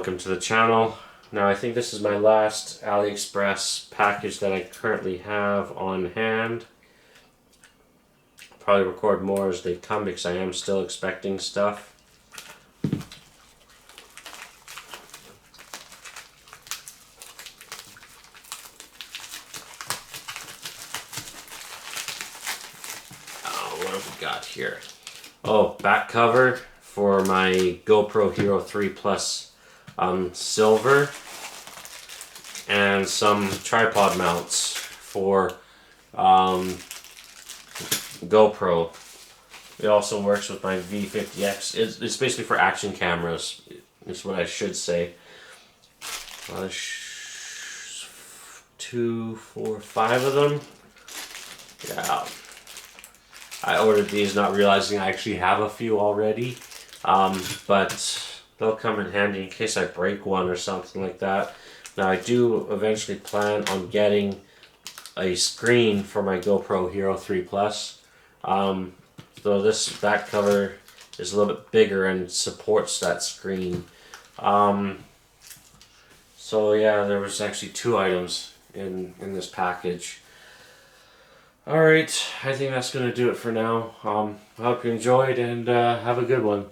welcome to the channel. Now I think this is my last AliExpress package that I currently have on hand. I'll probably record more as they come because I am still expecting stuff. What have we got here? Oh, back cover for my GoPro Hero 3 Plus silver, and some tripod mounts for GoPro. It also works with my V50X. It's basically for action cameras, is what I should say. 2, 4, 5 of them. Yeah. I ordered these not realizing I actually have a few already, but they'll come in handy in case I break one or something like that. Now I do eventually plan on getting a screen for my GoPro Hero 3 Plus, though this back cover is a little bit bigger and supports that screen. So yeah, there was actually 2 items in this package. Alright, I think that's going to do it for now. I hope you enjoyed and have a good one.